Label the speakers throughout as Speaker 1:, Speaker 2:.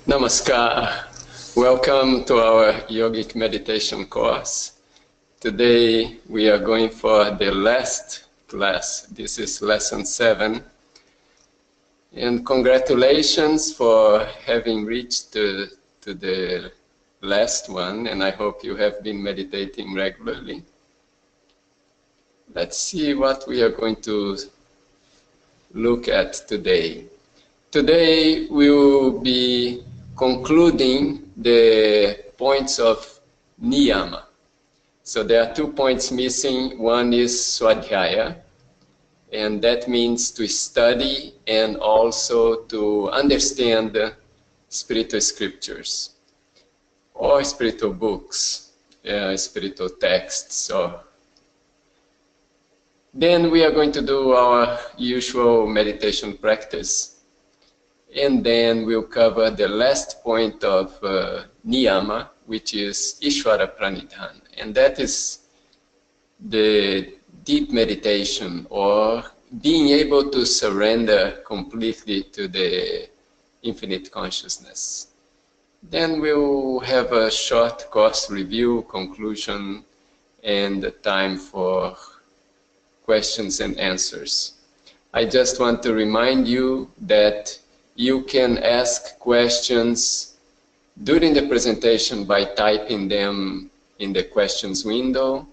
Speaker 1: Namaskar. Welcome to our yogic meditation course. Today we are going for the last class. This is lesson 7. And congratulations for having reached to the last one, and I hope you have been meditating regularly. Let's see what we are going to look at today. Today we will be concluding the points of niyama. So there are 2 points missing. One is swadhyaya, and that means to study and also to understand spiritual scriptures or spiritual books, spiritual texts. Then we are going to do our usual meditation practice. And then we'll cover the last point of niyama, which is Ishvara Pranidhana. And that is the deep meditation, or being able to surrender completely to the infinite consciousness. Then we'll have a short course review, conclusion, and time for questions and answers. I just want to remind you that you can ask questions during the presentation by typing them in the questions window.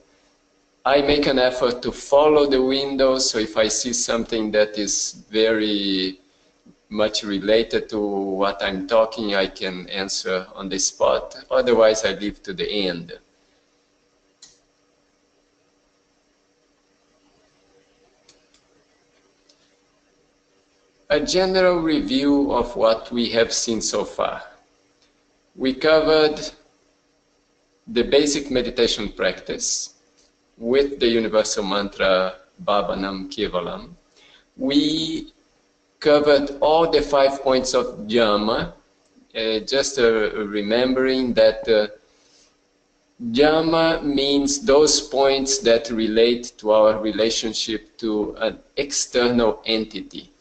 Speaker 1: I make an effort to follow the window, so if I see something that is very much related to what I'm talking, I can answer on the spot. Otherwise, I leave to the end. A general review of what we have seen so far. We covered the basic meditation practice with the universal mantra Bhavanam Kevalam. We covered all the 5 points of Dhyama, just remembering that Dhyama means those points that relate to our relationship to an external entity.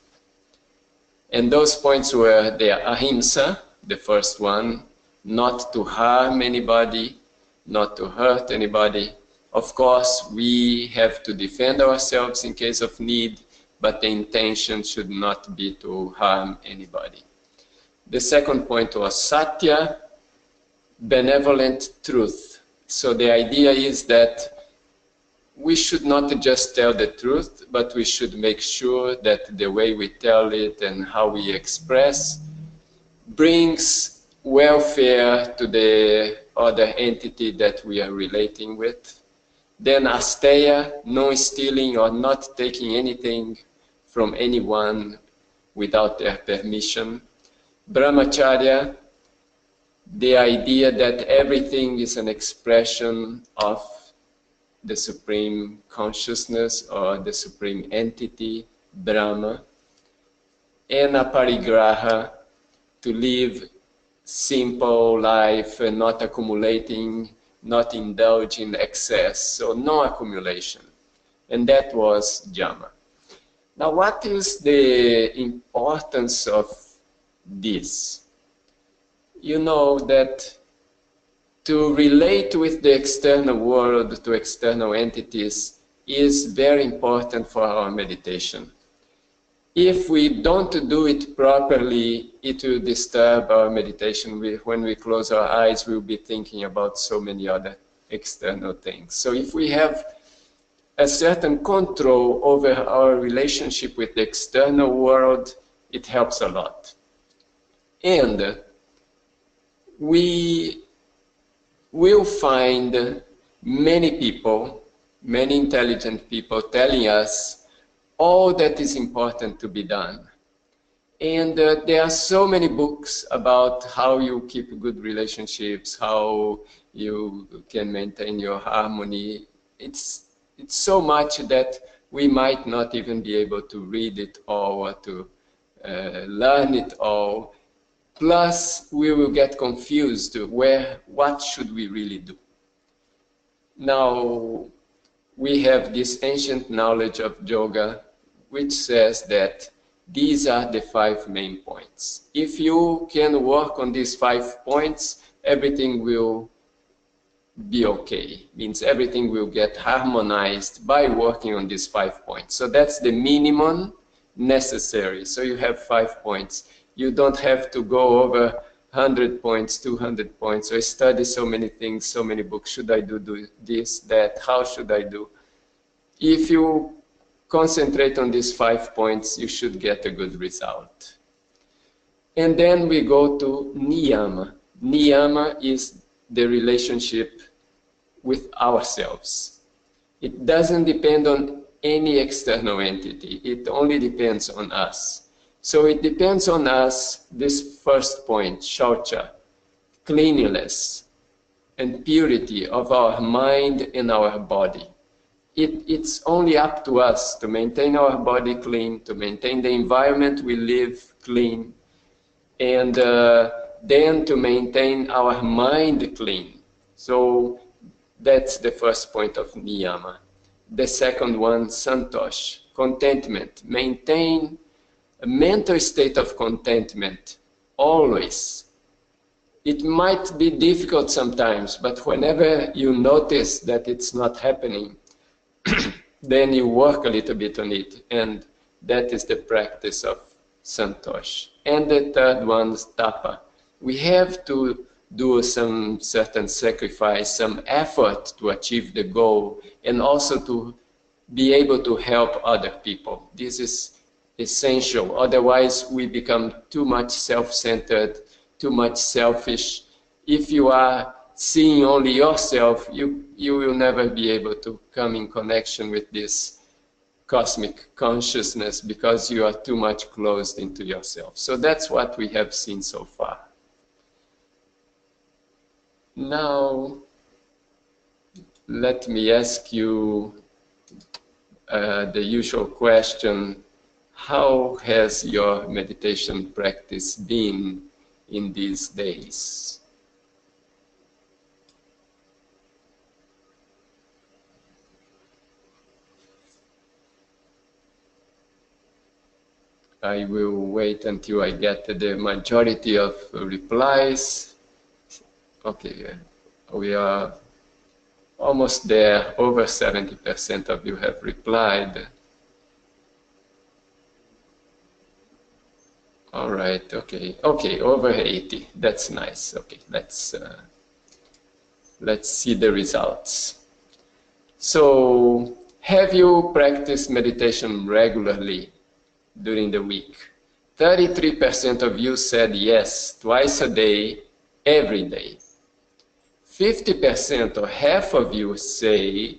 Speaker 1: And those points were the ahimsa, the first one, not to harm anybody, not to hurt anybody. Of course, we have to defend ourselves in case of need, but the intention should not be to harm anybody. The second point was satya, benevolent truth. So the idea is that we should not just tell the truth, but we should make sure that the way we tell it and how we express brings welfare to the other entity that we are relating with. Then asteya, no stealing or not taking anything from anyone without their permission. Brahmacharya, the idea that everything is an expression of the Supreme Consciousness or the Supreme Entity, Brahma. And aparigraha, to live simple life and not accumulating, not indulge in excess, so no accumulation. And that was Dhyama. Now, what is the importance of this? You know that to relate with the external world, to external entities, is very important for our meditation. If we don't do it properly, it will disturb our meditation. When we close our eyes, we'll be thinking about so many other external things. So if we have a certain control over our relationship with the external world, it helps a lot. And we will find many people, many intelligent people telling us all that is important to be done. And there are so many books about how you keep good relationships, how you can maintain your harmony. It's so much that we might not even be able to read it all or to learn it all. Plus, we will get confused what should we really do? Now, we have this ancient knowledge of yoga, which says that These are the 5 main points. If you can work on these 5 points, everything will be okay. Means everything will get harmonized by working on these 5 points. So that's the minimum necessary. So you have 5 points. You don't have to go over 100 points, 200 points, or study so many things, so many books. Should I do this, that? How should I do? If you concentrate on these 5 points, you should get a good result. And then we go to niyama. Niyama is the relationship with ourselves. It doesn't depend on any external entity. It only depends on us. So it depends on us, this first point, shaucha, cleanliness and purity of our mind and our body. It's only up to us to maintain our body clean, to maintain the environment we live clean, and then to maintain our mind clean. So that's the first point of niyama. The second one, santosh, contentment. Maintain a mental state of contentment, always. It might be difficult sometimes, but whenever you notice that it's not happening, then you work a little bit on it, and that is the practice of santosh. And the third one is tapa. We have to do some certain sacrifice, some effort to achieve the goal, and also to be able to help other people. This is essential. Otherwise, we become too much self-centered, too much selfish. If you are seeing only yourself, you will never be able to come in connection with this cosmic consciousness because you are too much closed into yourself. So that's what we have seen so far. Now, let me ask you the usual question: how has your meditation practice been in these days? I will wait until I get the majority of replies. Okay, we are almost there. Over 70% of you have replied. All right, okay, over 80. That's nice. Okay, let's see the results. So, have you practiced meditation regularly during the week? 33% of you said yes, twice a day, every day. 50% or half of you say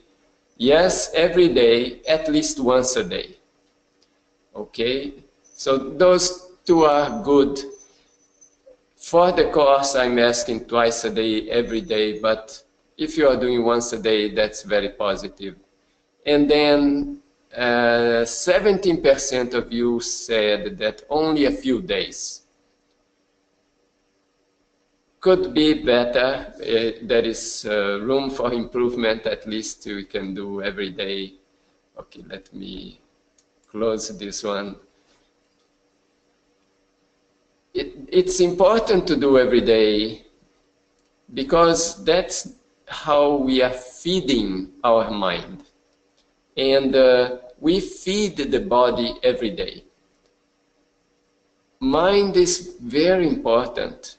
Speaker 1: yes, every day, at least once a day. Okay, so those two are good. For the course, I'm asking twice a day, every day, but if you are doing once a day, that's very positive. And then 17% of you said that only a few days. Could be better. There is room for improvement. At least we can do every day. Okay, let me close this one. It's important to do every day because that's how we are feeding our mind. And we feed the body every day. Mind is very important.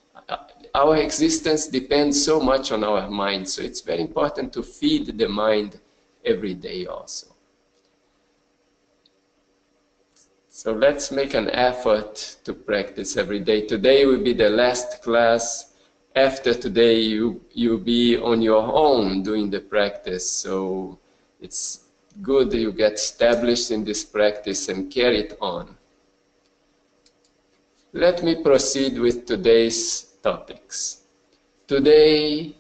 Speaker 1: Our existence depends so much on our mind, so it's very important to feed the mind every day also. So let's make an effort to practice every day. Today will be the last class. After today, you'll be on your own doing the practice, so it's good you get established in this practice and carry it on. Let me proceed with today's topics. Today,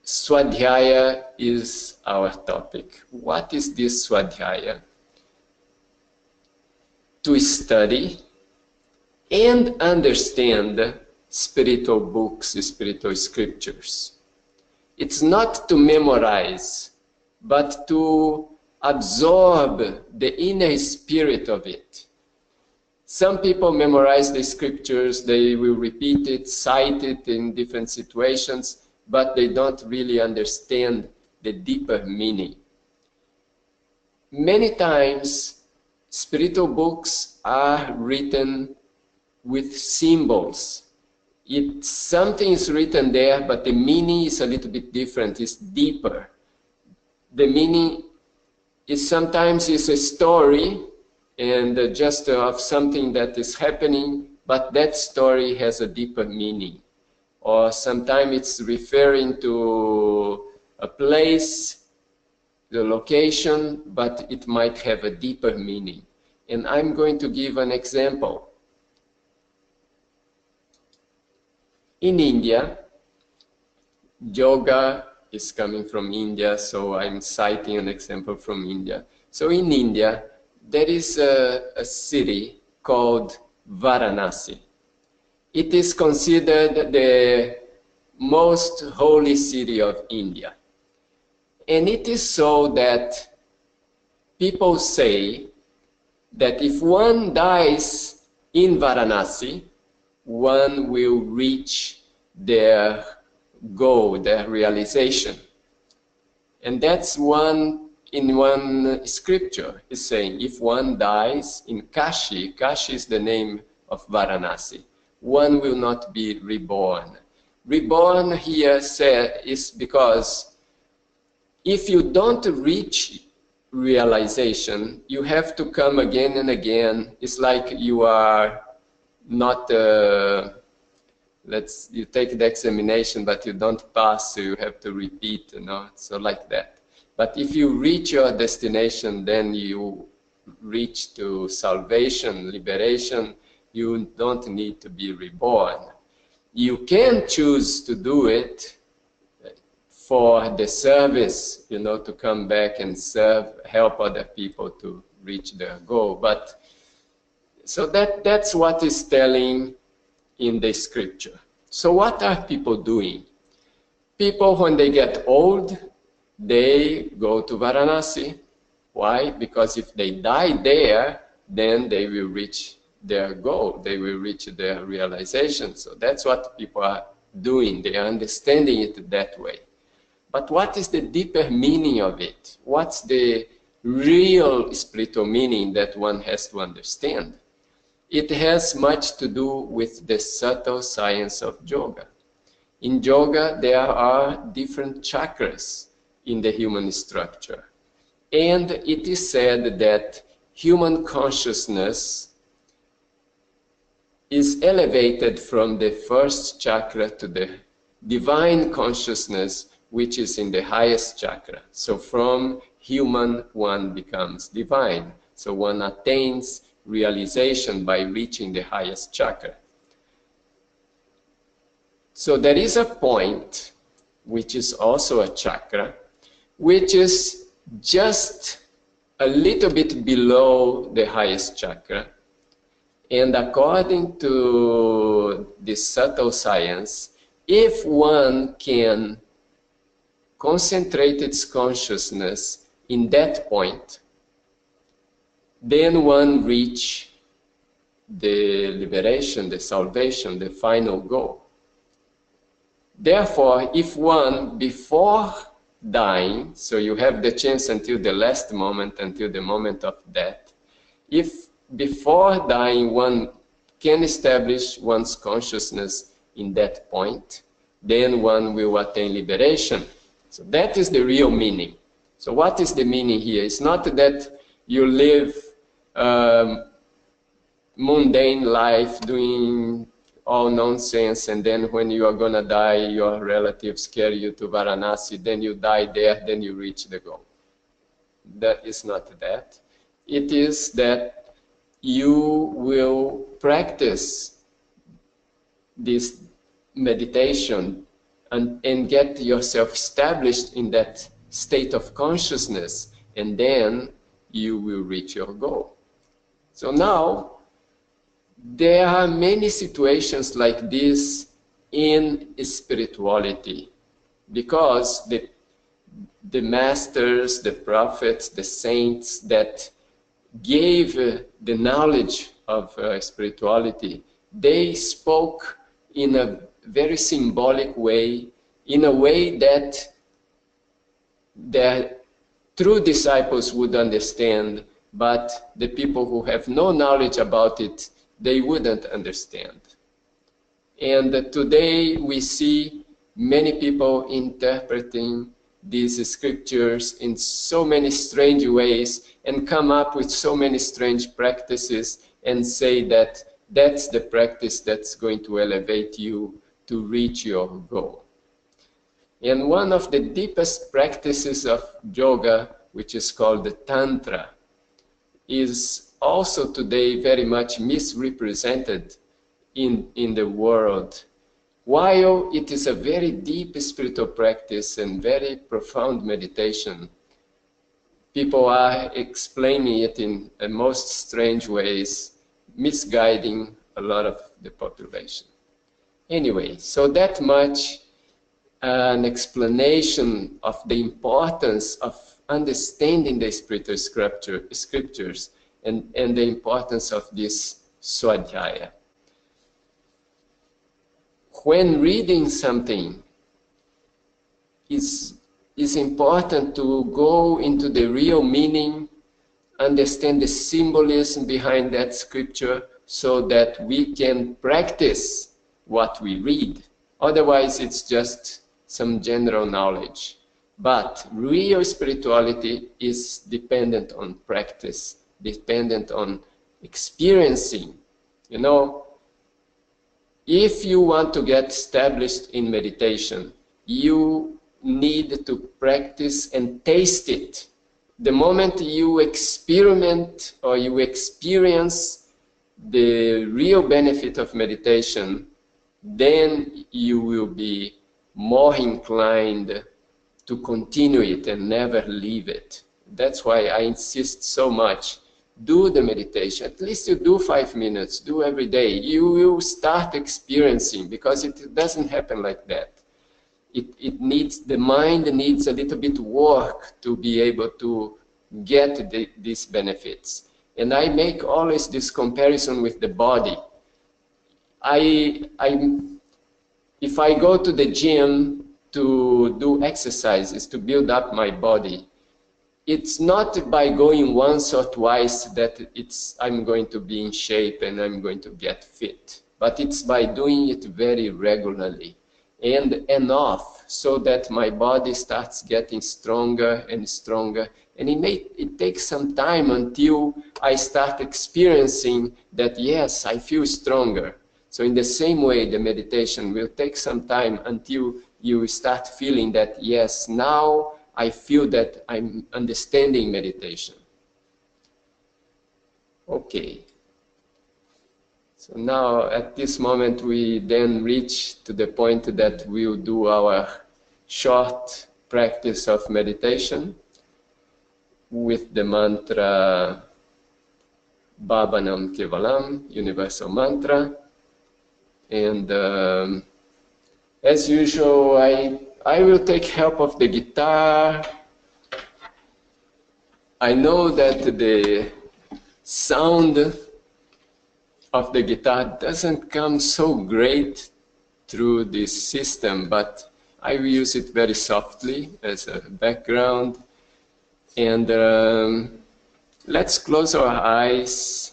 Speaker 1: Swadhyaya is our topic. What is this Swadhyaya? To study and understand spiritual books, spiritual scriptures. It's not to memorize, but to absorb the inner spirit of it. Some people memorize the scriptures, they will repeat it, cite it in different situations, but they don't really understand the deeper meaning. Many times, spiritual books are written with symbols. Something is written there, but the meaning is a little bit different, it's deeper. The meaning is sometimes is a story and just of something that is happening, but that story has a deeper meaning. Or sometimes it's referring to a place, the location, but it might have a deeper meaning. And I'm going to give an example. In India, yoga is coming from India, so I'm citing an example from India. So in India, there is a city called Varanasi. It is considered the most holy city of India. And it is so that people say that if one dies in Varanasi, one will reach their goal, their realization. And that's in one scripture is saying, if one dies in Kashi, Kashi is the name of Varanasi, one will not be reborn. Reborn here is because if you don't reach realization, you have to come again and again. It's like you are not, you take the examination, but you don't pass, so you have to repeat, so like that. But if you reach your destination, then you reach to salvation, liberation. You don't need to be reborn. You can choose to do it for the service, to come back and serve, help other people to reach their goal. But so that's what is telling in the scripture. So what are people doing? People, when they get old, they go to Varanasi. Why? Because if they die there, then they will reach their goal. They will reach their realization. So that's what people are doing. They are understanding it that way. But what is the deeper meaning of it? What's the real spiritual meaning that one has to understand? It has much to do with the subtle science of yoga. In yoga, there are different chakras in the human structure. And it is said that human consciousness is elevated from the first chakra to the divine consciousness, which is in the highest chakra. So from human, one becomes divine. So one attains realization by reaching the highest chakra. So there is a point, which is also a chakra, which is just a little bit below the highest chakra. And according to this subtle science, if one can concentrate its consciousness in that point, then one reach the liberation, the salvation, the final goal. Therefore, if one, before dying, so you have the chance until the last moment, until the moment of death, if before dying one can establish one's consciousness in that point, then one will attain liberation. So that is the real meaning. So what is the meaning here? It's not that you live mundane life doing all nonsense, and then when you are going to die, your relatives carry you to Varanasi, then you die there, then you reach the goal. That is not that. It is that you will practice this meditation and get yourself established in that state of consciousness, and then you will reach your goal. So now, there are many situations like this in spirituality, because the masters, the prophets, the saints that gave the knowledge of spirituality, they spoke in a very symbolic way, in a way that their true disciples would understand, but the people who have no knowledge about it, they wouldn't understand. And today we see many people interpreting these scriptures in so many strange ways and come up with so many strange practices and say that that's the practice that's going to elevate you to reach your goal. And one of the deepest practices of yoga, which is called the Tantra, is also today very much misrepresented in the world. While it is a very deep spiritual practice and very profound meditation, people are explaining it in the most strange ways, misguiding a lot of the population. Anyway, so that much an explanation of the importance of understanding the spiritual scriptures and the importance of this swadhyaya. When reading something, it's important to go into the real meaning, understand the symbolism behind that scripture so that we can practice what we read. Otherwise, it's just some general knowledge. But real spirituality is dependent on practice, dependent on experiencing. You know, if you want to get established in meditation, you need to practice and taste it. The moment you experiment or you experience the real benefit of meditation, then you will be more inclined to continue it and never leave it. That's why I insist so much. Do the meditation. At least you do 5 minutes. Do every day. You will start experiencing, because it doesn't happen like that. It needs, the mind needs a little bit work to be able to get these benefits. And I make always this comparison with the body. If I go to the gym to do exercises, to build up my body, it's not by going once or twice that I'm going to be in shape and I'm going to get fit. But it's by doing it very regularly and enough so that my body starts getting stronger and stronger. And it takes some time until I start experiencing that, yes, I feel stronger. So in the same way, the meditation will take some time until you start feeling that, yes, now I feel that I'm understanding meditation. Okay. So now at this moment we then reach to the point that we'll do our short practice of meditation with the mantra Bhavanam Kevalam, universal mantra. And as usual, I will take help of the guitar. I know that the sound of the guitar doesn't come so great through this system, but I will use it very softly as a background. And let's close our eyes,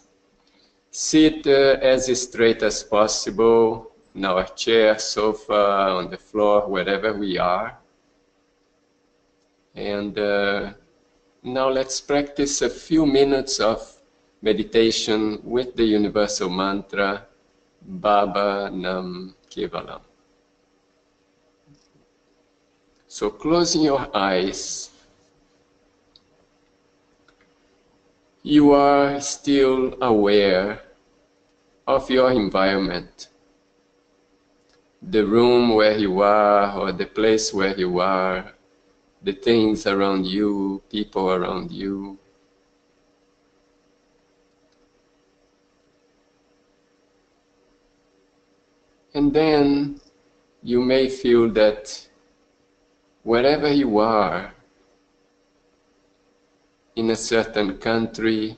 Speaker 1: sit as straight as possible in our chair, sofa, on the floor, wherever we are. And now let's practice a few minutes of meditation with the universal mantra, Bhavanam Kevalam. So closing your eyes, you are still aware of your environment, the room where you are or the place where you are, the things around you, people around you. And then you may feel that wherever you are, in a certain country,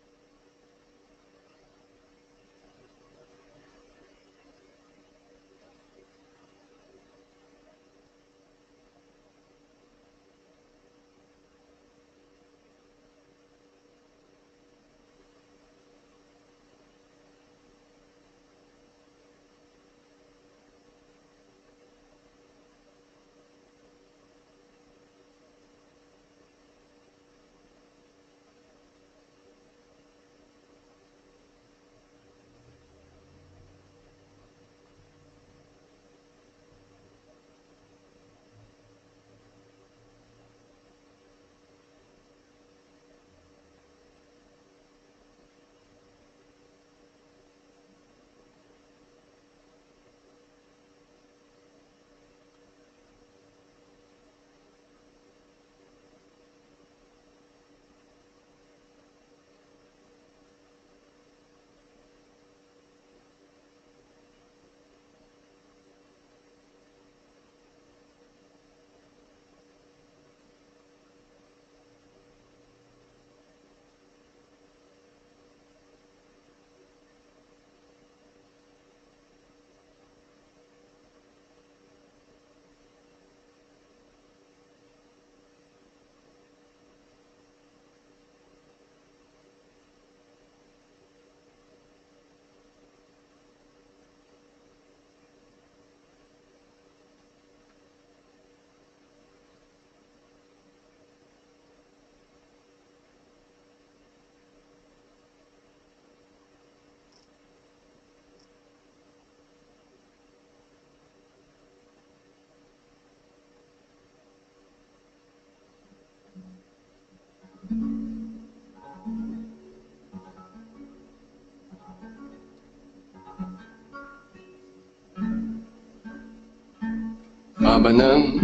Speaker 1: Bhavanam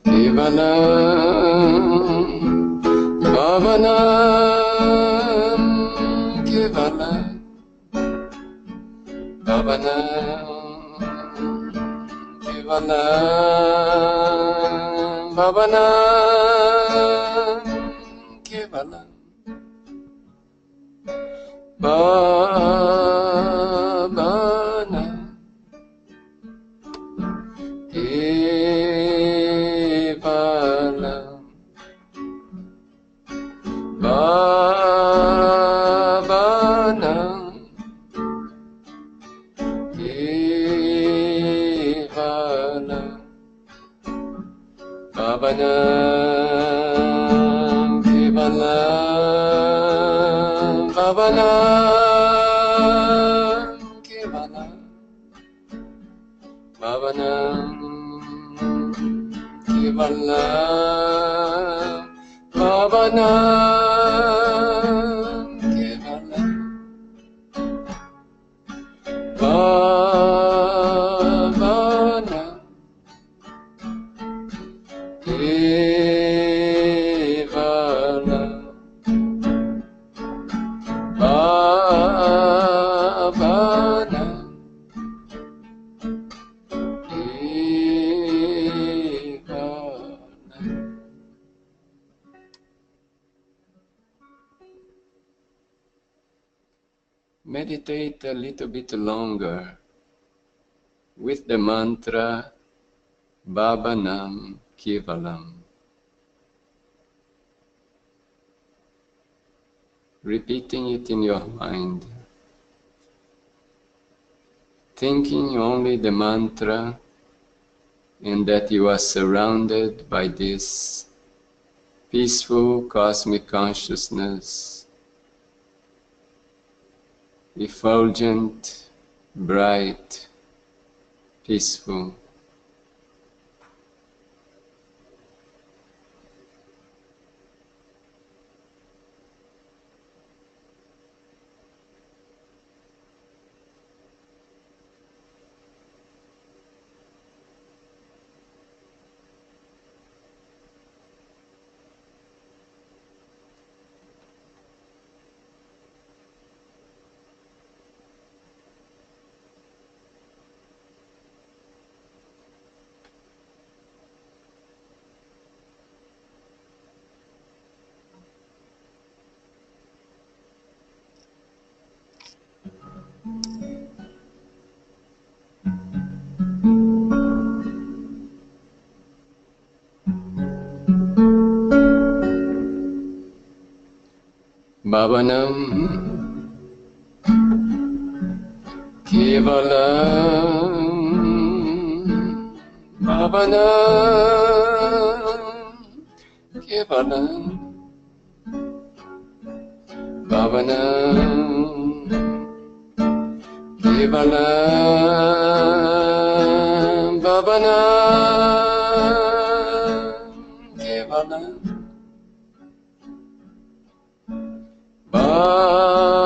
Speaker 1: Kevalam Bhavanam Kevalam Bhavanam Kevalam Bhavanam Kevalam Bhavanam Kevalam Bhavanam Kevalam Bhavanam Kevalam Bhavanam Kevalam Bhavanam Kevalam Bhavanam Kevalam Bhavanam Kevalam Bhavanam Meditate a little bit longer with the mantra Bhavanam Kevalam. Repeating it in your mind, thinking only the mantra and that you are surrounded by this peaceful cosmic consciousness, effulgent, bright, peaceful. Bhavanam Kevalam Bhavanam Kevalam Bhavanam Kevalam Bhavanam Kevalam Bhavanam Kevalam Bhavanam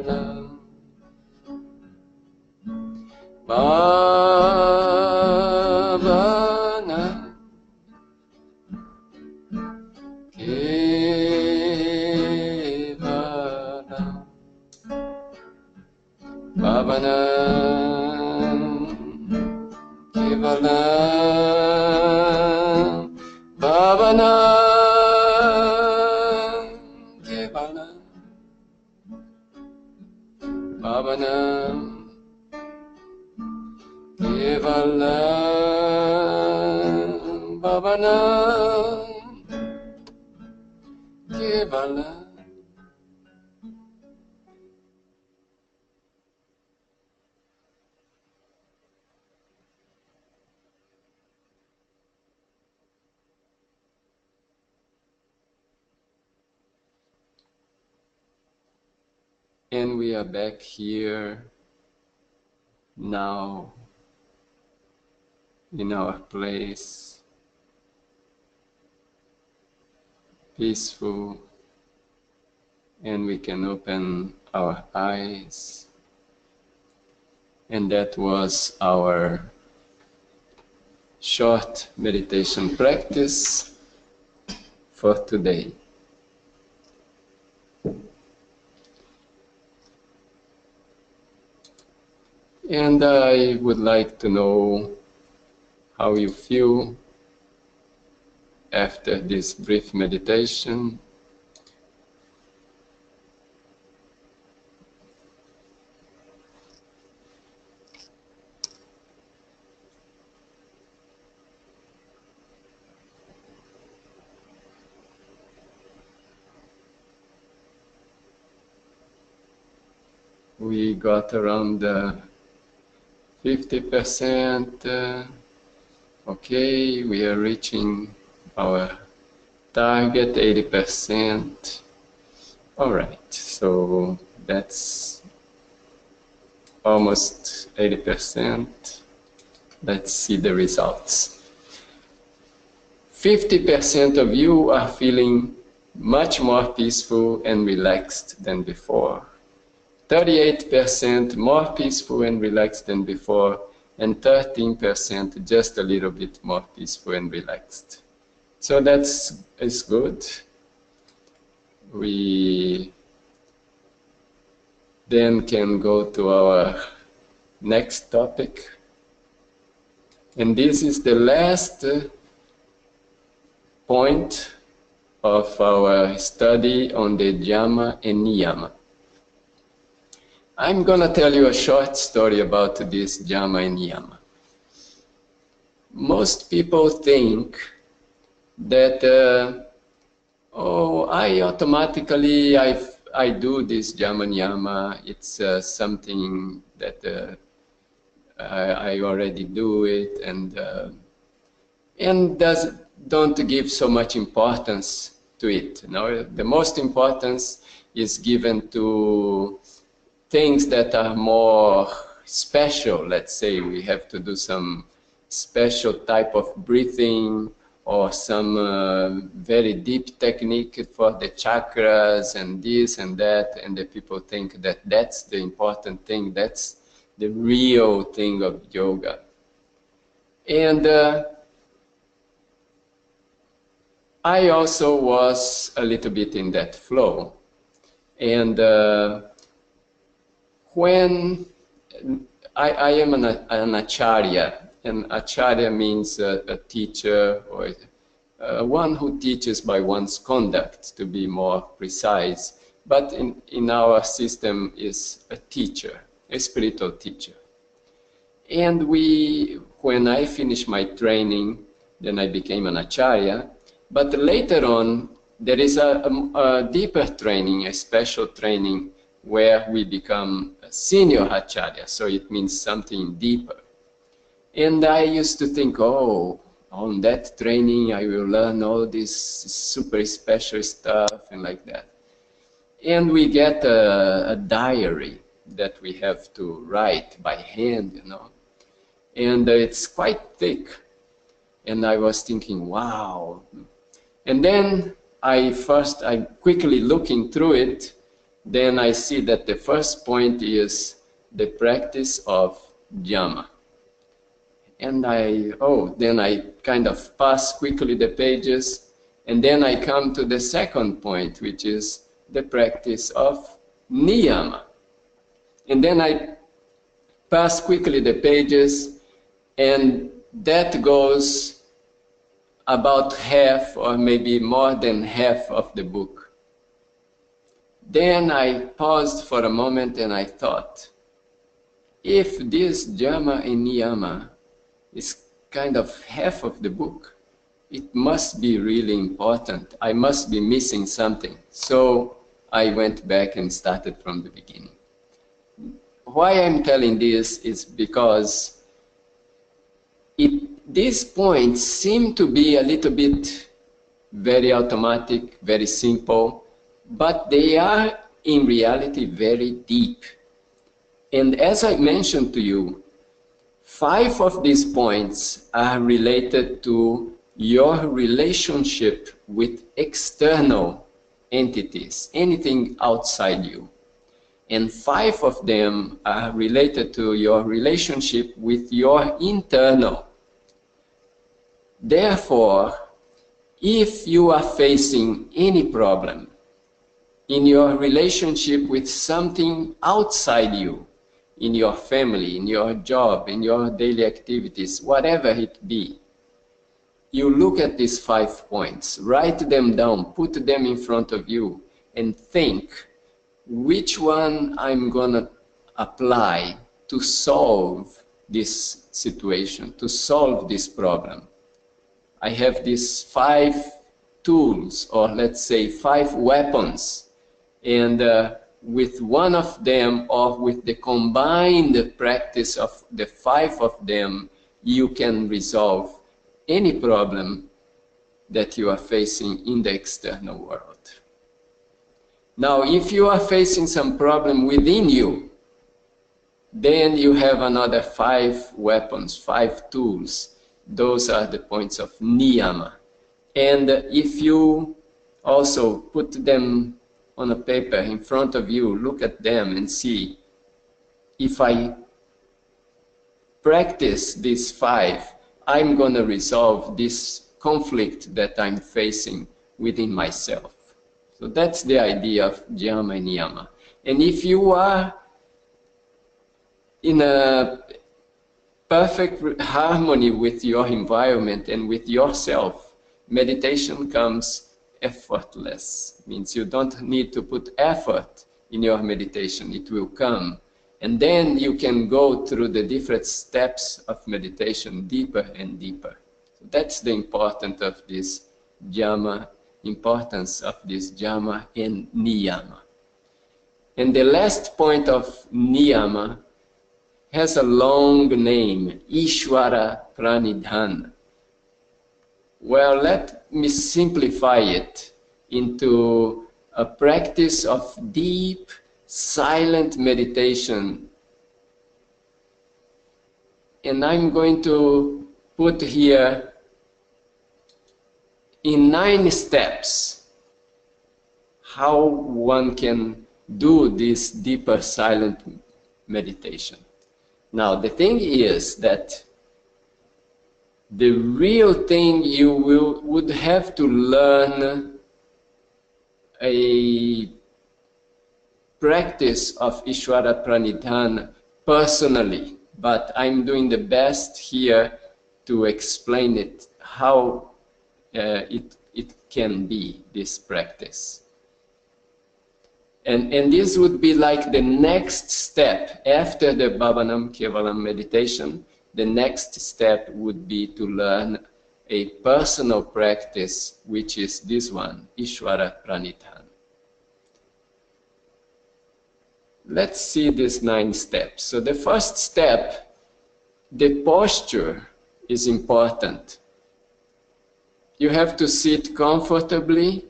Speaker 1: Kevalam Bhavanam Kevalam Bhavanam Kevalam Bhavanam Kevalam Bhavanam Kevalam. And we are back here now in our place, peaceful, And we can open our eyes. And that was our short meditation practice for today. And I would like to know how you feel after this brief meditation. We got around 50%. Okay, we are reaching our target, 80%. All right, so that's almost 80%. Let's see the results. 50% of you are feeling much more peaceful and relaxed than before. 38% more peaceful and relaxed than before, and 13% just a little bit more peaceful and relaxed. So that's good. We then can go to our next topic. And this is the last point of our study on the Dhyama and Niyama. I'm going to tell you a short story about this Dhyama and Niyama. Most people think that, I automatically, I do this Dhyama and Niyama. It's something that I already do it, and don't give so much importance to it. No, the most importance is given to things that are more special. Let's say we have to do some special type of breathing or some very deep technique for the chakras and this and that, and the people think that that's the important thing, that's the real thing of yoga. And I also was a little bit in that flow. And when I am an acharya, and acharya means a teacher, or one who teaches by one's conduct, to be more precise. But in our system is a teacher, a spiritual teacher. And when I finished my training, then I became an acharya. But later on, there is a deeper training, a special training, where we become a senior acharya, so it means something deeper. And I used to think, on that training I will learn all this super special stuff and like that. And we get a diary that we have to write by hand, and it's quite thick. And I was thinking, wow. And then I quickly looking through it, then I see that the first point is the practice of Dhyama. And then I kind of pass quickly the pages, and then I come to the second point, which is the practice of Niyama. And then I pass quickly the pages, and that goes about half or maybe more than half of the book. Then I paused for a moment and I thought, if this Dhyama and Niyama is kind of half of the book, it must be really important. I must be missing something. So I went back and started from the beginning. Why I'm telling this is because these points seem to be a little bit very automatic, very simple, but they are in reality very deep. And as I mentioned to you, 5 of these points are related to your relationship with external entities, anything outside you. And 5 of them are related to your relationship with your internal. Therefore, if you are facing any problem in your relationship with something outside you, in your family, in your job, in your daily activities, whatever it be, you look at these 5 points, write them down, put them in front of you, and think which one I'm gonna apply to solve this situation, to solve this problem. I have these 5 tools, or let's say 5 weapons, and with one of them, or with the combined practice of the 5 of them, you can resolve any problem that you are facing in the external world. Now, if you are facing some problem within you, then you have another 5 weapons, 5 tools. Those are the points of niyama. And if you also put them on a paper in front of you, look at them and see, if I practice these 5, I'm going to resolve this conflict that I'm facing within myself. So that's the idea of jhana and niyama. And if you are in a perfect harmony with your environment and with yourself, meditation comes effortless. Means you don't need to put effort in your meditation, it will come. And then you can go through the different steps of meditation deeper and deeper. So that's the importance of this jhana and niyama. And the last point of niyama has a long name, Ishvara Pranidhana. Well, let me simplify it into a practice of deep, silent meditation. And I'm going to put here in 9 steps how one can do this deeper silent meditation. Now, the thing is that the real thing you would have to learn a practice of Ishvara Pranidhana personally, but I'm doing the best here to explain it, how it can be, this practice. And this would be like the next step after the Bhavanam Kevalam meditation. The next step would be to learn a personal practice, which is this one, Ishvara Pranidhana. Let's see these 9 steps. So the first step, the posture is important. You have to sit comfortably.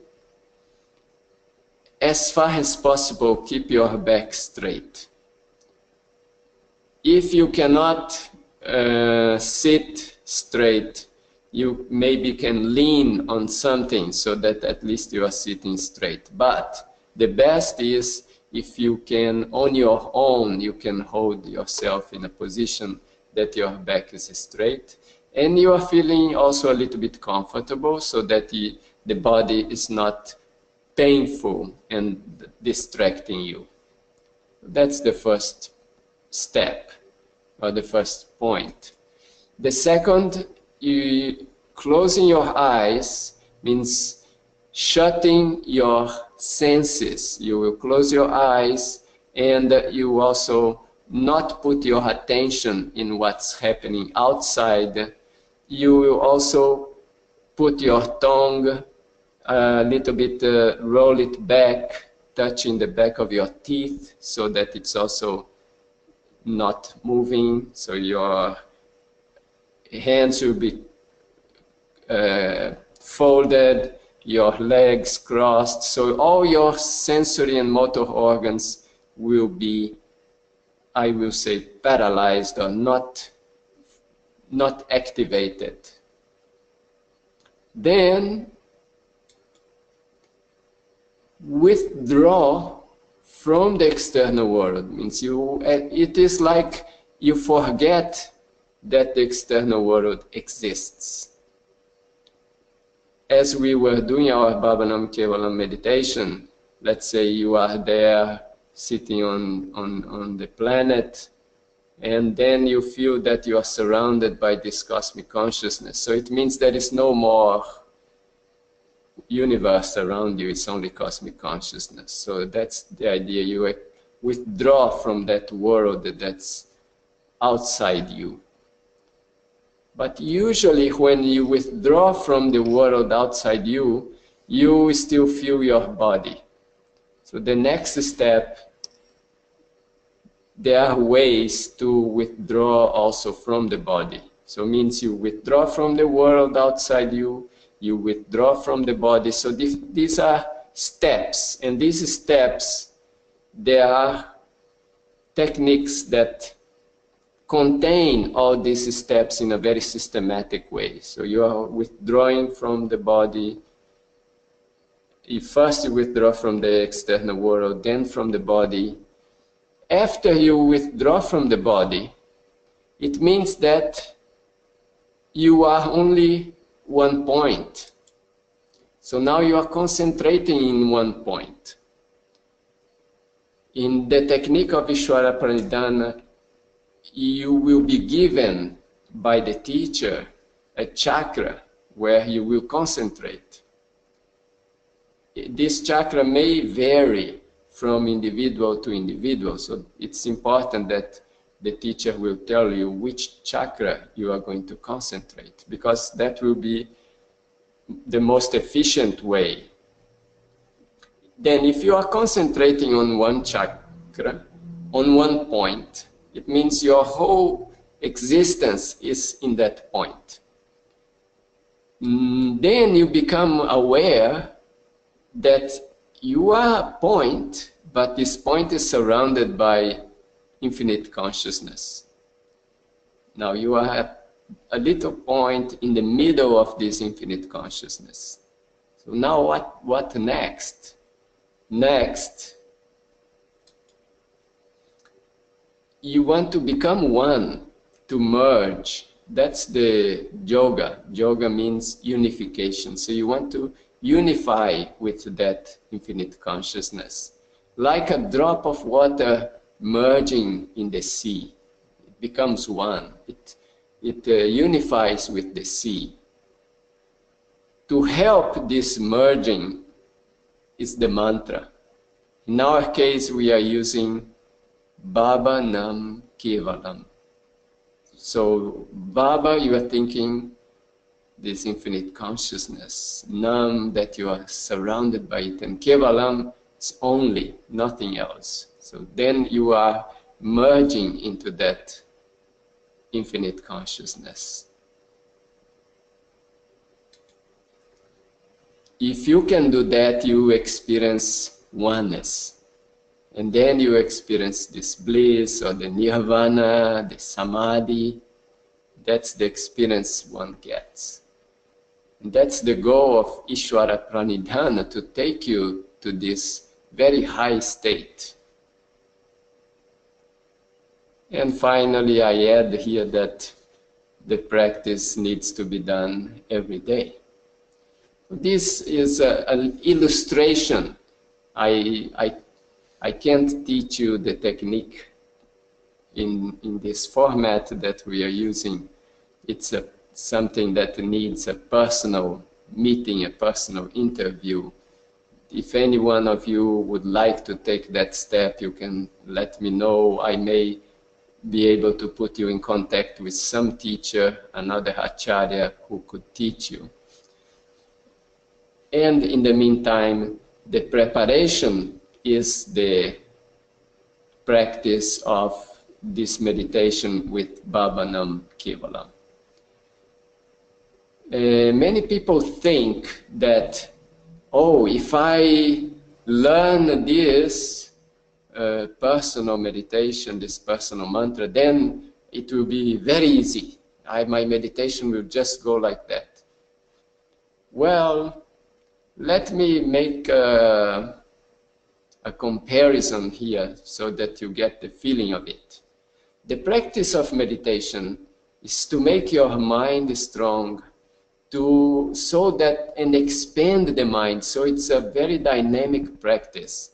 Speaker 1: As far as possible, keep your back straight. If you cannot sit straight, you maybe can lean on something so that at least you are sitting straight. But the best is if you can, on your own, you can hold yourself in a position that your back is straight. And you are feeling also a little bit comfortable so that the body is not painful and distracting you. That's the first step, or the first point. The second, closing your eyes means shutting your senses. You will close your eyes, and you also not put your attention in what's happening outside. You will also put your tongue a little bit, roll it back, touching the back of your teeth so that it's also not moving. So your hands will be folded, your legs crossed. So all your sensory and motor organs will be, I will say, paralyzed or not activated. Then withdraw from the external world. Means it is like you forget that the external world exists. As we were doing our Bhavanam Kevalam meditation, let's say you are there sitting on the planet, and then you feel that you are surrounded by this cosmic consciousness. So it means there is no more universe around you, it's only cosmic consciousness. So that's the idea, you withdraw from that world that's outside you. But usually when you withdraw from the world outside you, you still feel your body. So the next step, there are ways to withdraw also from the body. So it means you withdraw from the world outside you, you withdraw from the body. So these are steps, and these steps, there are techniques that contain all these steps in a very systematic way. So you are withdrawing from the body. First you withdraw from the external world, then from the body. After you withdraw from the body, it means that you are only one point. So now you are concentrating in one point. In the technique of Ishvara Pranidhana, you will be given by the teacher a chakra where you will concentrate. This chakra may vary from individual to individual, so it's important that the teacher will tell you which chakra you are going to concentrate, because that will be the most efficient way. Then if you are concentrating on one chakra, on one point, it means your whole existence is in that point. Then you become aware that you are a point, but this point is surrounded by infinite consciousness. Now you are a little point in the middle of this infinite consciousness. So now what next? Next, you want to become one, to merge. That's the yoga. Yoga means unification. So you want to unify with that infinite consciousness. Like a drop of water merging in the sea. It becomes one. It unifies with the sea. To help this merging is the mantra. In our case, we are using Baba Nam Kevalam. So Baba, you are thinking this infinite consciousness. Nam, that you are surrounded by it. And Kevalam is only, nothing else. So then you are merging into that infinite consciousness. If you can do that, you experience oneness. And then you experience this bliss or the nirvana, the samadhi. That's the experience one gets. And that's the goal of Ishvara Pranidhana, to take you to this very high state. And finally, I add here that the practice needs to be done every day. This is an illustration. I can't teach you the technique in this format that we are using. It's something that needs a personal meeting, a personal interview. If any one of you would like to take that step, you can let me know. I may be able to put you in contact with some teacher, another acharya who could teach you. And in the meantime, the preparation is the practice of this meditation with Baba Nam Kevalam. Many people think that, oh, if I learn this personal meditation, this personal mantra, then it will be very easy. My meditation will just go like that. Well, let me make a a comparison here so that you get the feeling of it. The practice of meditation is to make your mind strong, so that and expand the mind. So it's a very dynamic practice.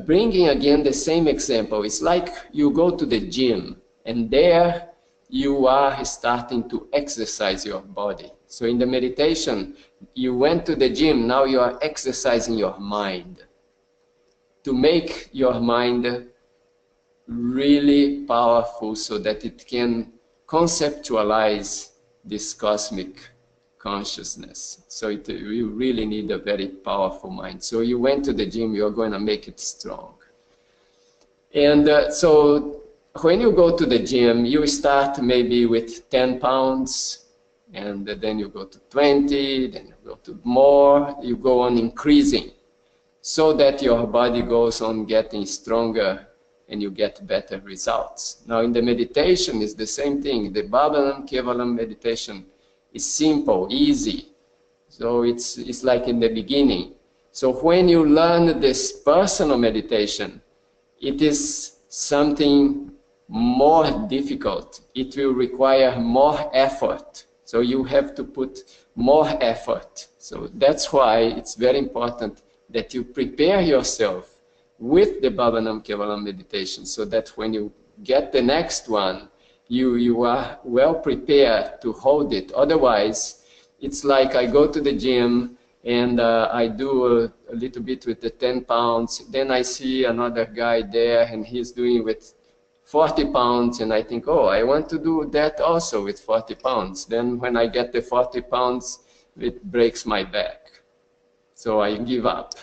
Speaker 1: Bringing again the same example, it's like you go to the gym and there you are starting to exercise your body. So in the meditation, you went to the gym, now you are exercising your mind to make your mind really powerful so that it can conceptualize this cosmic consciousness. So you really need a very powerful mind. So you went to the gym, you're going to make it strong. And so when you go to the gym, you start maybe with 10 pounds, and then you go to 20, then you go to more, you go on increasing, so that your body goes on getting stronger and you get better results. Now in the meditation, it's the same thing. The Bhavanam Kevalam meditation is simple, easy. So it's like in the beginning. So when you learn this personal meditation, it is something more difficult. It will require more effort. So you have to put more effort. So that's why it's very important that you prepare yourself with the Bhavanam Kevalam meditation, so that when you get the next one, you are well prepared to hold it. Otherwise, it's like I go to the gym and I do a little bit with the 10 pounds. Then I see another guy there and he's doing with 40 pounds. And I think, oh, I want to do that also with 40 pounds. Then when I get the 40 pounds, it breaks my back. So I give up.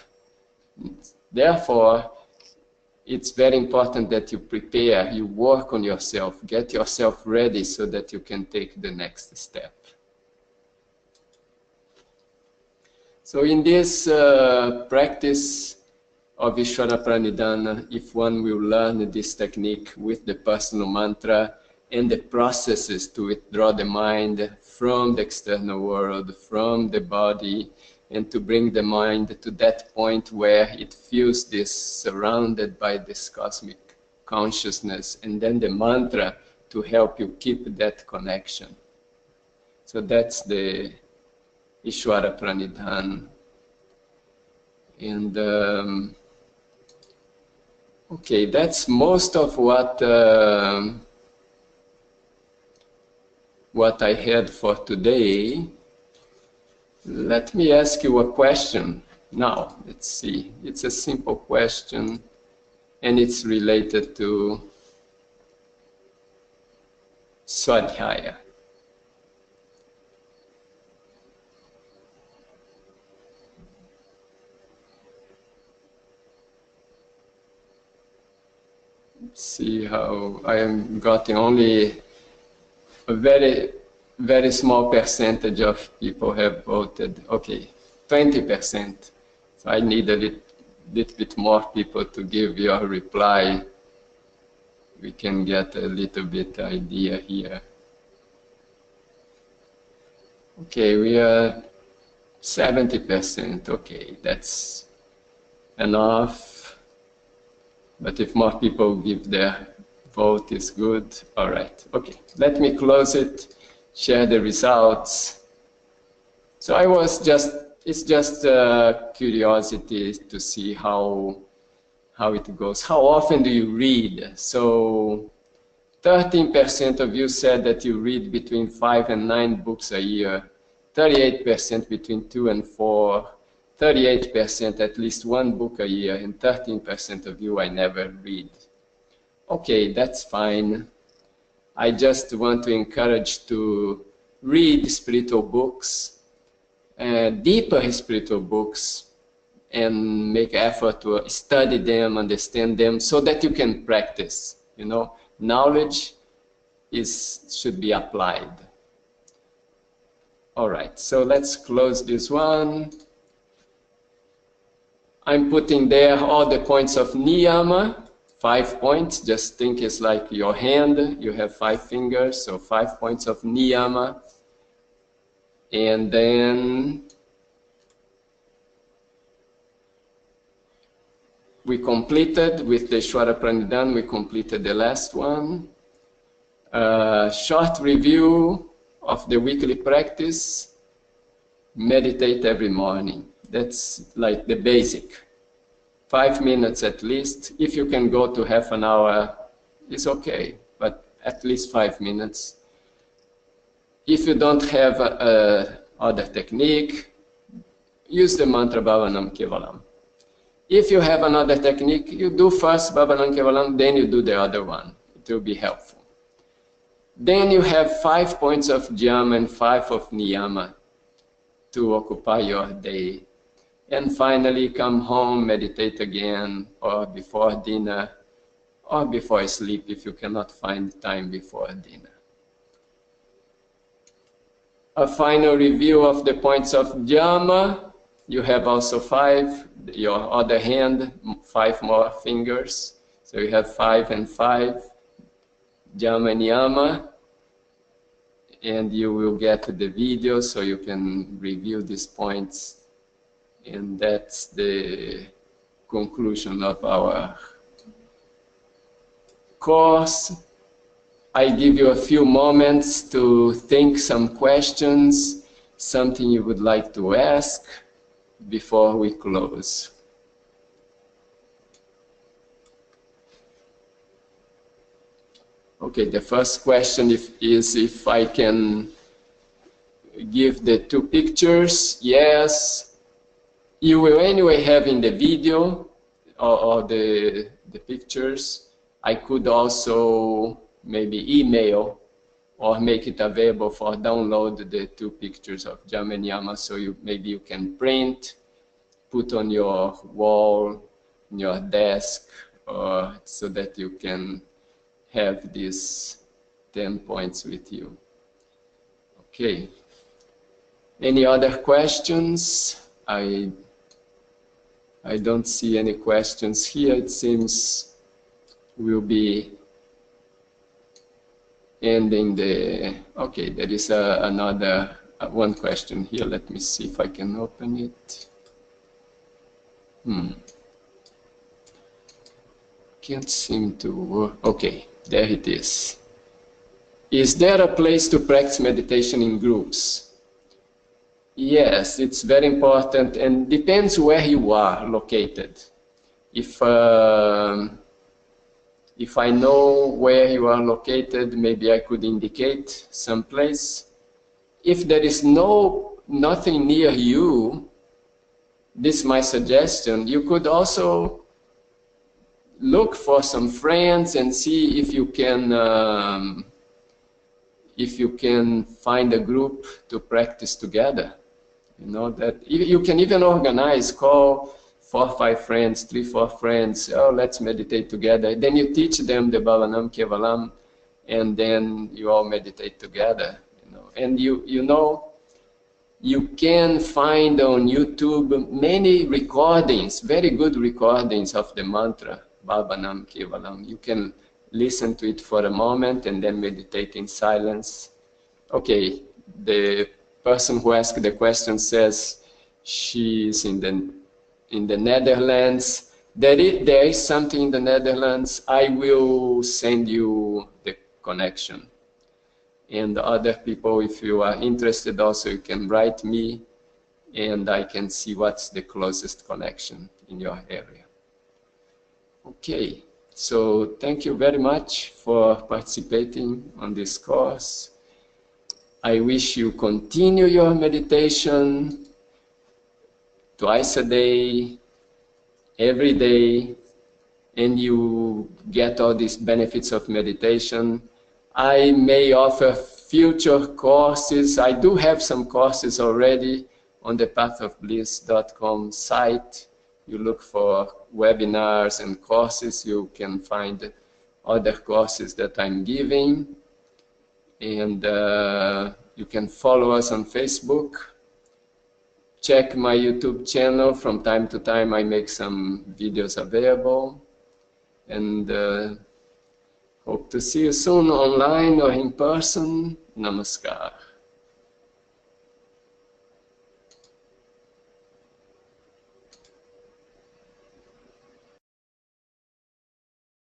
Speaker 1: Therefore, it's very important that you prepare, you work on yourself, get yourself ready so that you can take the next step. So in this practice of Ishvara Pranidhana, if one will learn this technique with the personal mantra and the processes to withdraw the mind from the external world, from the body, and to bring the mind to that point where it feels this surrounded by this cosmic consciousness, and then the mantra to help you keep that connection. So that's the Ishvara Pranidhana. And okay, that's most of what I had for today. Let me ask you a question now. Let's see. It's a simple question, and it's related to Swadhyaya. Let's see how I am getting only a very small percentage of people have voted. Okay, 20%. So I need a little bit more people to give your reply. We can get a little bit idea here. Okay, we are 70%. Okay, that's enough. But if more people give their vote, is good. All right. Okay, let me close it. Share the results. So it's just curiosity to see how it goes. How often do you read? So 13% of you said that you read between 5 and 9 books a year, 38% between 2 and 4, 38% at least 1 book a year, and 13% of you I never read. Okay, that's fine. I just want to encourage to read spiritual books, deeper spiritual books, and make effort to study them, understand them, so that you can practice. You know, knowledge should be applied. All right, so let's close this one. I'm putting there all the points of niyama. 5 points, just think it's like your hand, you have 5 fingers, so 5 points of niyama. And then we completed with the Ishwara Pranidhan, we completed the last one. Short review of the weekly practice. Meditate every morning. That's like the basic. 5 minutes at least. If you can go to half an hour, it's okay, but at least 5 minutes. If you don't have other technique, use the mantra Bhavanam Kevalam. If you have another technique, you do first Bhavanam Kevalam, then you do the other one. It will be helpful. Then you have 5 points of Jyama and 5 of Niyama to occupy your day. And finally, come home, meditate again, or before dinner, or before sleep if you cannot find time before dinner. A final review of the points of Jyama. You have also 5, your other hand, 5 more fingers. So you have 5 and 5, Jyama and Niyama. And you will get the video so you can review these points. And that's the conclusion of our course. I give you a few moments to think some questions, something you would like to ask before we close. Okay, the first question is if I can give the 2 pictures. Yes, you will anyway have in the video or the pictures. I could also maybe email or make it available for download the 2 pictures of Jyama and Niyama, so maybe you can print, put on your wall, on your desk, so that you can have these 10 points with you. Okay. Any other questions? I don't see any questions here. It seems we'll be ending the... Okay, there is another one question here. Let me see if I can open it. Can't seem to work. Okay, there it is. Is there a place to practice meditation in groups? Yes, it's very important, and depends where you are located. If I know where you are located, maybe I could indicate some place. If there is nothing near you, this is my suggestion. You could also look for some friends and see if you can find a group to practice together. You know, that you can even organize, call 4 or 5 friends, 3 or 4 friends, oh, let's meditate together. Then you teach them the Bhavanam Kevalam, and then you all meditate together. You know. And you know, you can find on YouTube many recordings, very good recordings of the mantra, Bhavanam Kevalam. You can listen to it for a moment and then meditate in silence. Okay, the person who asked the question says she's in the Netherlands. There is something in the Netherlands. I will send you the connection. And other people, if you are interested also, you can write me and I can see what's the closest connection in your area. Okay, so thank you very much for participating on this course. I wish you continue your meditation twice a day, every day, and you get all these benefits of meditation. I may offer future courses. I do have some courses already on the pathofbliss.com site. You look for webinars and courses, you can find other courses that I'm giving. And you can follow us on Facebook. Check my YouTube channel. From time to time I make some videos available. And hope to see you soon online or in person. Namaskar.